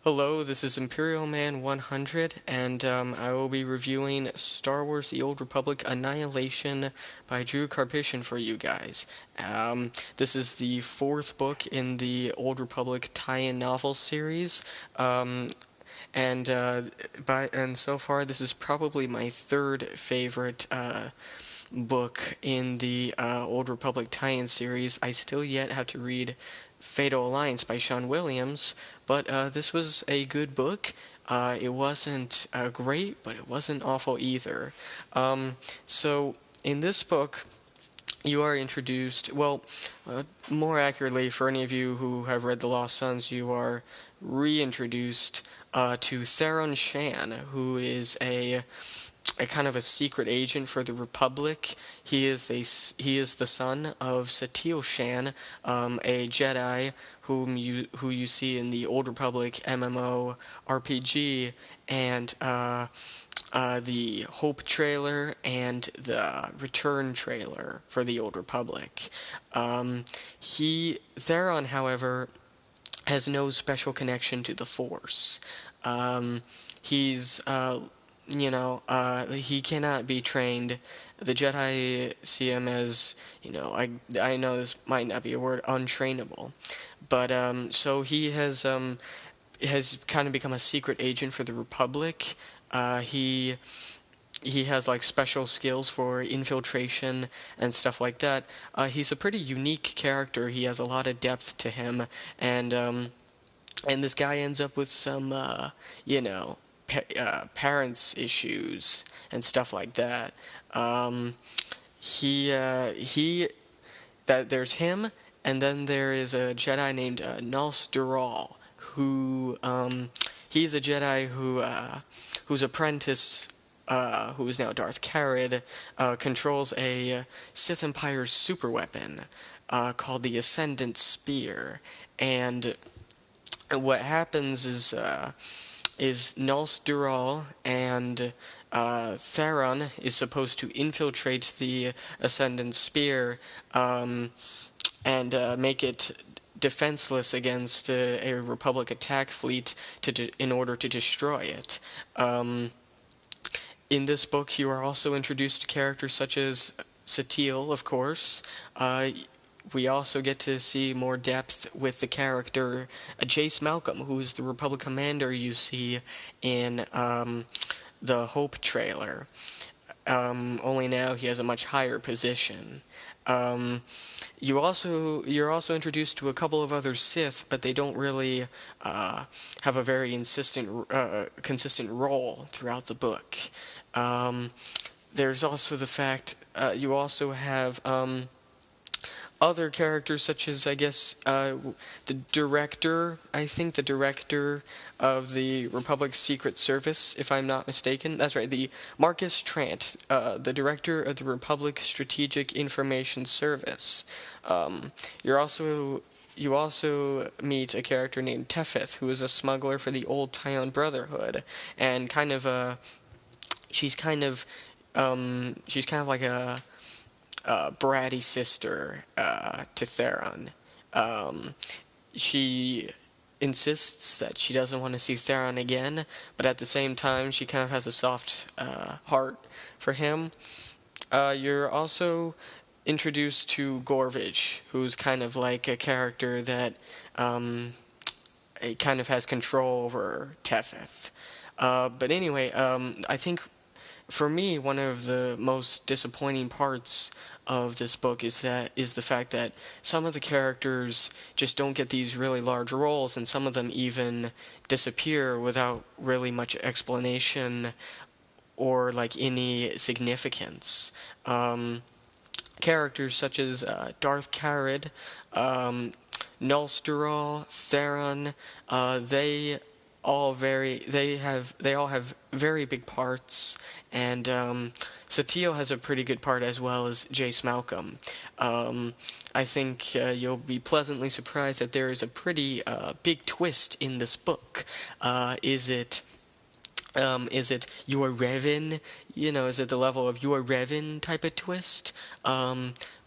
Hello, this is Imperial Man 100, and I will be reviewing Star Wars The Old Republic Annihilation by Karpyshyn for you guys. This is the fourth book in the Old Republic tie-in novel series, and so far this is probably my third favorite book in the Old Republic tie-in series. I still yet have to read Fatal Alliance by Sean Williams, but this was a good book. It wasn't great, but it wasn't awful either. So in this book, you are introduced, more accurately, for any of you who have read The Lost Sons, you are reintroduced to Theron Shan, who is a kind of a secret agent for the Republic. He is the son of Satele Shan, a Jedi who you see in the Old Republic MMO RPG and the Hope trailer and the Return trailer for the Old Republic. Theron, however, has no special connection to the Force. He's he cannot be trained. The Jedi see him as, I know this might not be a word, untrainable, but so he has kind of become a secret agent for the Republic. He has like special skills for infiltration and stuff like that. He's a pretty unique character. He has a lot of depth to him, and this guy ends up with some, parents' issues and stuff like that. There's him, and then there is a Jedi named Nals Dural, who he's a Jedi whose apprentice, who is now Darth Carid, controls a Sith Empire superweapon called the Ascendant Spear, and what happens is Nals Dural and Theron is supposed to infiltrate the Ascendant Spear and make it defenseless against a Republic attack fleet in order to destroy it. In this book, you are also introduced to characters such as Satele, of course. We also get to see more depth with the character Jace Malcolm, who is the Republic commander you see in the Hope trailer. Only now he has a much higher position. You're also introduced to a couple of other Sith, but they don't really have a very consistent role throughout the book. There's also the fact you also have other characters such as, I guess, the director of the Republic Secret Service, if I'm not mistaken. That's right, the Marcus Trant, the director of the Republic Strategic Information Service. You also meet a character named Tefith, who is a smuggler for the Old Tyon Brotherhood, and she's kind of like a bratty sister to Theron. She insists that she doesn't want to see Theron again, but at the same time, she kind of has a soft heart for him. You're also introduced to Gorvich, who's kind of like a character that kind of has control over Tefith. But anyway, I think for me, one of the most disappointing parts of this book is the fact that some of the characters just don't get these really large roles, and some of them even disappear without really much explanation or like any significance. Characters such as Darth Carid, Nals Dural, Theron, they all have very big parts, and Satele has a pretty good part as well as Jace Malcolm. I think you'll be pleasantly surprised that there is a pretty big twist in this book. Is it you are Revan? Is it the level of you are Revan type of twist?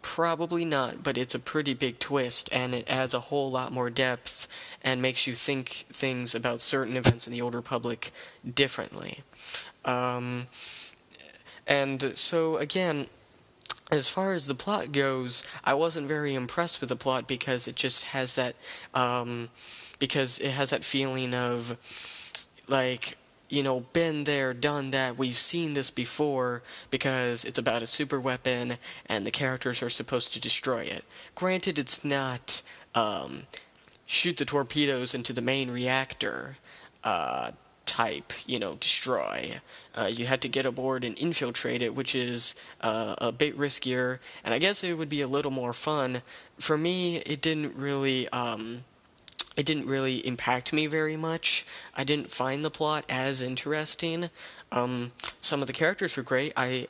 Probably not, but it's a pretty big twist, and it adds a whole lot more depth and makes you think things about certain events in the Old Republic differently. Um, and so, again, as far as the plot goes, I wasn't very impressed with the plot because it just has that, because it has that feeling of, like, been there, done that, we've seen this before, because it's about a super weapon and the characters are supposed to destroy it. Granted, it's not, shoot the torpedoes into the main reactor, type, destroy. You had to get aboard and infiltrate it, which is a bit riskier, and I guess it would be a little more fun. For me, it didn't really impact me very much. I didn't find the plot as interesting. Some of the characters were great. I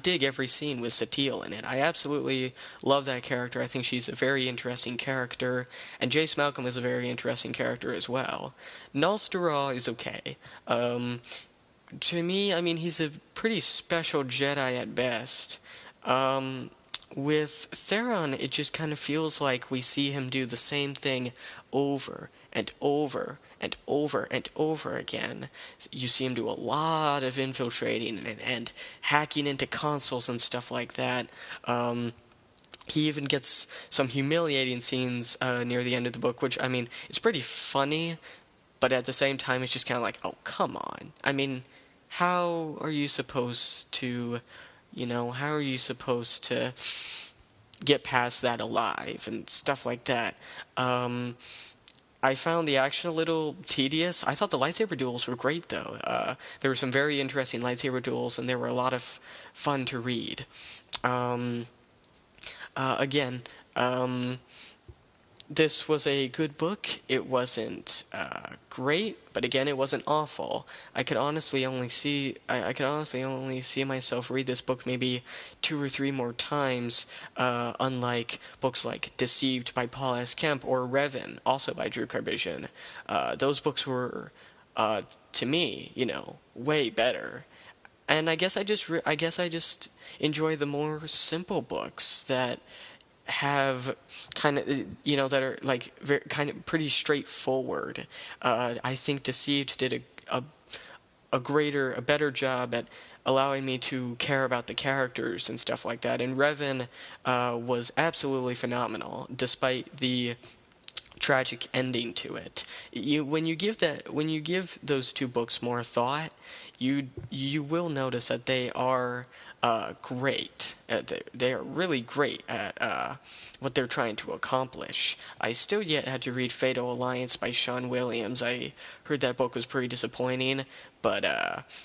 dig every scene with Satele in it. I absolutely love that character. I think she's a very interesting character, and Jace Malcolm is a very interesting character as well. Nalstara is okay. To me, I mean, he's a pretty special Jedi at best. With Theron, it just kind of feels like we see him do the same thing over and over and over and over again. You see him do a lot of infiltrating and hacking into consoles and stuff like that. He even gets some humiliating scenes near the end of the book, which, I mean, it's pretty funny, but at the same time, it's just kind of like, oh, come on. I mean, how are you supposed to, how are you supposed to get past that alive and stuff like that? I found the action a little tedious. I thought the lightsaber duels were great, though. There were some very interesting lightsaber duels, and they were a lot of fun to read. Again, this was a good book. It wasn't great, but again, it wasn't awful. I could honestly only see myself read this book maybe 2 or 3 more times. Unlike books like Deceived by Paul S. Kemp or Revan, also by Drew Karpyshyn. Those books were, to me, way better. And I guess I just enjoy the more simple books that have kind of, that are like very, kind of pretty straightforward. I think Deceived did a better job at allowing me to care about the characters and stuff like that. And Revan was absolutely phenomenal, despite the tragic ending to it. When you give those 2 books more thought, you will notice that they are great. They are really great at what they're trying to accomplish. I still yet had to read Fatal Alliance by Sean Williams. I heard that book was pretty disappointing, but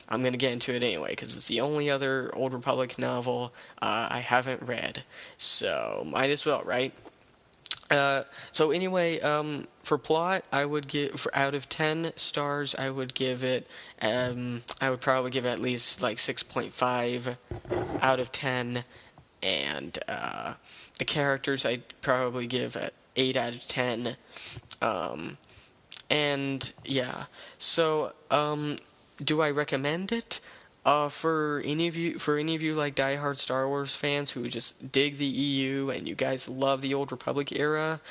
I'm going to get into it anyway, because it's the only other Old Republic novel I haven't read. So, might as well, right? So anyway, for plot, I would give, out of 10 stars, I would give it, I would probably give it at least like 6.5 out of 10, and the characters I'd probably give at 8 out of 10, and yeah, so, do I recommend it? For any of you like diehard Star Wars fans who just dig the EU and you guys love the Old Republic era,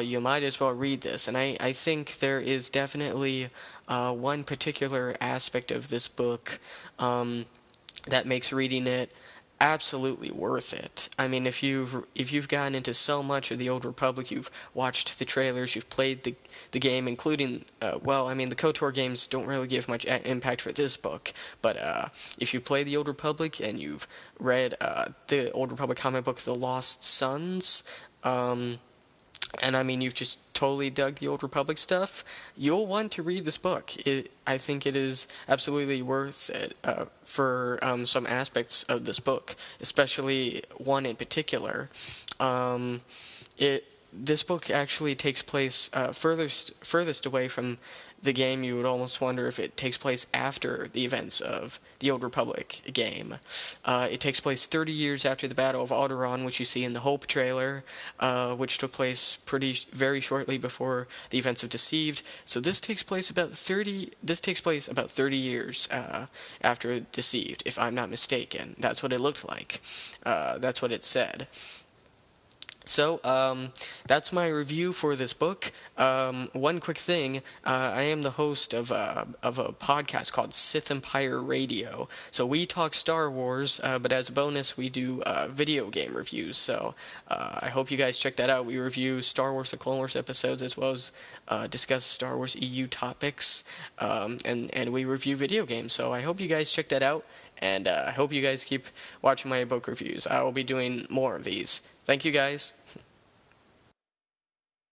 you might as well read this. And I think there is definitely one particular aspect of this book that makes reading it absolutely worth it. I mean, if you've gotten into so much of the Old Republic, you've watched the trailers, you've played the game, including well, I mean, the KOTOR games don't really give much impact for this book, but if you play the Old Republic and you've read the Old Republic comic book, The Lost Sons, and I mean, you've just totally dug the Old Republic stuff, you'll want to read this book. I think it is absolutely worth it for some aspects of this book, especially one in particular. this book actually takes place furthest away from the game. You would almost wonder if it takes place after the events of the Old Republic game. It takes place 30 years after the Battle of Alderaan, which you see in the Hope trailer, which took place very shortly before the events of Deceived. So this takes place about 30. This takes place about 30 years after Deceived, if I'm not mistaken. That's what it looked like. That's what it said. So, that's my review for this book. One quick thing, I am the host of a podcast called Sith Empire Radio. So we talk Star Wars, but as a bonus, we do video game reviews. So I hope you guys check that out. We review Star Wars The Clone Wars episodes, as well as discuss Star Wars EU topics, and we review video games. So I hope you guys check that out, and I hope you guys keep watching my book reviews. I will be doing more of these. Thank you, guys.